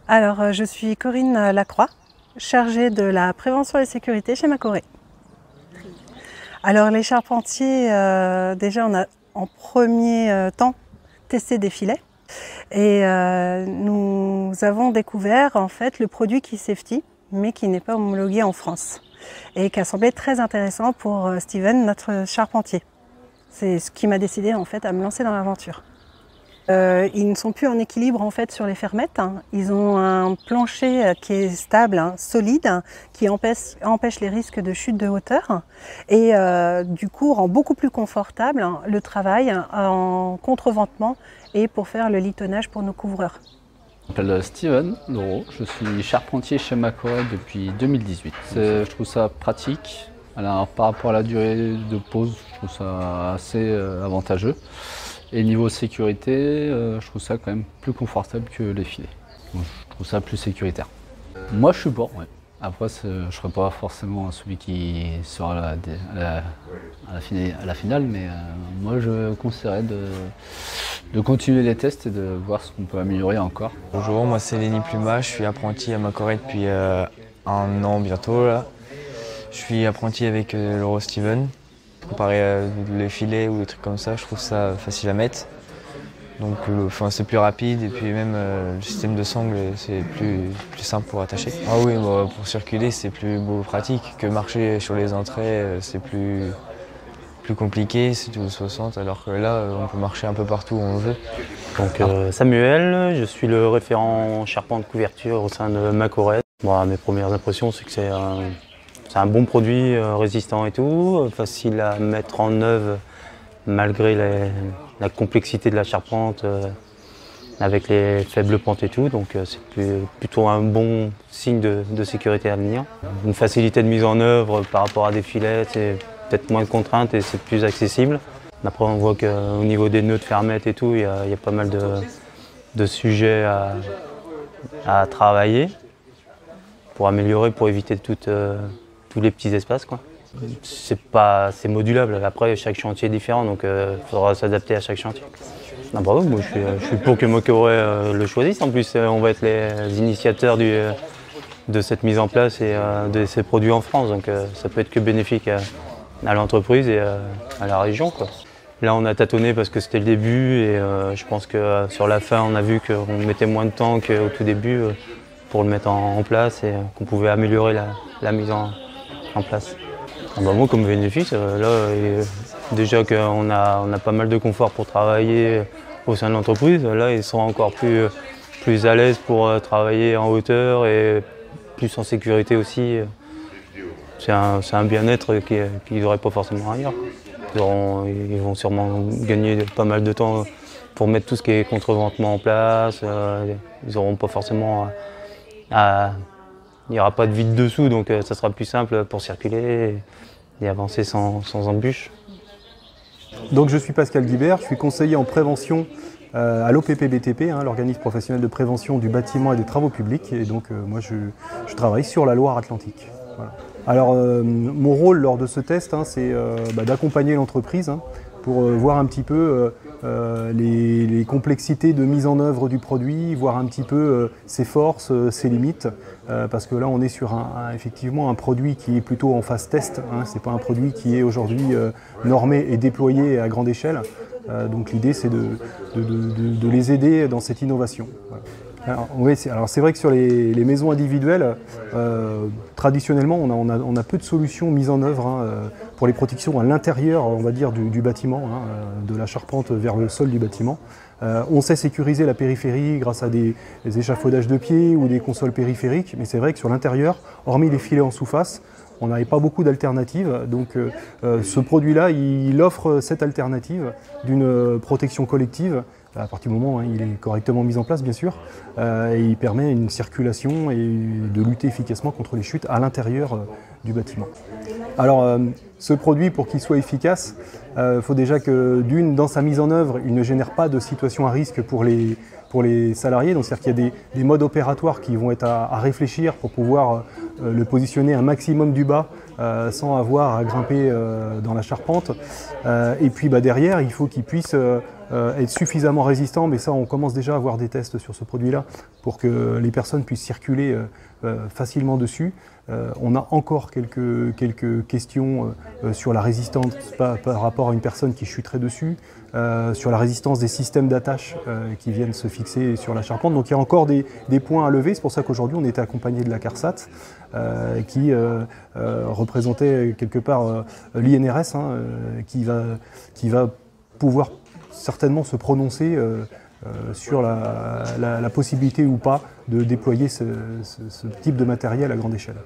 Je suis Corinne Lacroix, chargée de la prévention et sécurité chez Macoré. Alors, les charpentiers, déjà, on a en premier temps testé des filets et nous avons découvert en fait le produit Key Safety, mais qui n'est pas homologué en France et qui a semblé très intéressant pour Steven, notre charpentier. C'est ce qui m'a décidé en fait à me lancer dans l'aventure. Ils ne sont plus en équilibre en fait sur les fermettes. Ils ont un plancher qui est stable, solide, qui empêche les risques de chute de hauteur et du coup rend beaucoup plus confortable le travail en contreventement et pour faire le litonnage pour nos couvreurs. Je m'appelle Steven Leroux, je suis charpentier chez Macoré depuis 2018. Je trouve ça pratique. Alors, par rapport à la durée de pause, je trouve ça assez avantageux. Et niveau sécurité, je trouve ça quand même plus confortable que les filets. Donc, je trouve ça plus sécuritaire. Moi, je suis pour, ouais. Après, je ne serai pas forcément celui qui sera à la finale, mais moi, je conseillerais de continuer les tests et de voir ce qu'on peut améliorer encore. Bonjour, moi c'est Lenny Pluma, je suis apprenti à Macoré depuis 1 an bientôt. Là. Je suis apprenti avec Leroux Steven. Comparé les filets ou des trucs comme ça, je trouve ça facile à mettre. Donc c'est plus rapide et puis même le système de sangle c'est plus simple pour attacher. Ah oui, bah, pour circuler c'est plus pratique que marcher sur les entrées, c'est plus compliqué, c'est tout 60 alors que là on peut marcher un peu partout où on veut. Donc Samuel, je suis le référent charpente couverture au sein de Macoré. Bon, mes premières impressions c'est que c'est un bon produit résistant et tout, facile à mettre en œuvre malgré la complexité de la charpente avec les faibles pentes et tout, donc c'est plutôt un bon signe de sécurité à venir. Une facilité de mise en œuvre par rapport à des filets, c'est peut-être moins de contraintes et c'est plus accessible. Après on voit qu'au niveau des nœuds de fermettes et tout, il y a pas mal de sujets à travailler pour améliorer, pour éviter tous les petits espaces, quoi. C'est modulable. Après, chaque chantier est différent, donc il faudra s'adapter à chaque chantier. Ah, bravo, moi, je suis pour que Macoré le choisisse. En plus, on va être les initiateurs de cette mise en place et de ces produits en France. Donc ça peut être que bénéfique à l'entreprise et à la région, quoi. Là, on a tâtonné parce que c'était le début et je pense que sur la fin, on a vu qu'on mettait moins de temps qu'au tout début pour le mettre en place et qu'on pouvait améliorer la mise en place. Ah bah moi, comme bénéfice, là, déjà qu'on a pas mal de confort pour travailler au sein de l'entreprise, là, ils sont encore plus à l'aise pour travailler en hauteur et plus en sécurité aussi. C'est un bien-être qu'ils n'auraient pas forcément ailleurs. Ils vont sûrement gagner pas mal de temps pour mettre tout ce qui est contreventement en place. Ils n'auront pas forcément il n'y aura pas de vide dessous, donc ça sera plus simple pour circuler et avancer sans embûches. Donc je suis Pascal Guibert, je suis conseiller en prévention à l'OPP-BTP, l'organisme professionnel de prévention du bâtiment et des travaux publics. Et donc moi je travaille sur la Loire-Atlantique. Voilà. Alors mon rôle lors de ce test, c'est d'accompagner l'entreprise pour voir un petit peu les complexités de mise en œuvre du produit, voir un petit peu ses forces, ses limites, parce que là on est sur effectivement un produit qui est plutôt en phase test, ce n'est pas un produit qui est aujourd'hui normé et déployé à grande échelle, donc l'idée c'est de les aider dans cette innovation. Voilà. Alors c'est vrai que sur les maisons individuelles, traditionnellement on a peu de solutions mises en œuvre pour les protections à l'intérieur, on va dire, du bâtiment, de la charpente vers le sol du bâtiment. On sait sécuriser la périphérie grâce à des échafaudages de pieds ou des consoles périphériques, mais c'est vrai que sur l'intérieur, hormis les filets en sous-face, on n'avait pas beaucoup d'alternatives. Donc ce produit-là, il offre cette alternative d'une protection collective, à partir du moment où il est correctement mis en place, bien sûr, et il permet une circulation et de lutter efficacement contre les chutes à l'intérieur du bâtiment. Alors, ce produit, pour qu'il soit efficace, il faut déjà que, dans sa mise en œuvre, il ne génère pas de situation à risque pour les salariés. Donc, c'est-à-dire qu'il y a des modes opératoires qui vont être à réfléchir pour pouvoir le positionner un maximum du bas sans avoir à grimper dans la charpente. Et puis derrière, il faut qu'il puisse être suffisamment résistant, mais ça on commence déjà à avoir des tests sur ce produit-là pour que les personnes puissent circuler facilement dessus. On a encore quelques questions sur la résistance par rapport à une personne qui chuterait dessus, sur la résistance des systèmes d'attache qui viennent se fixer sur la charpente. Donc il y a encore des points à lever, c'est pour ça qu'aujourd'hui on était accompagné de la CARSAT qui représentait quelque part l'INRS qui va pouvoir certainement se prononcer sur la possibilité ou pas de déployer ce type de matériel à grande échelle.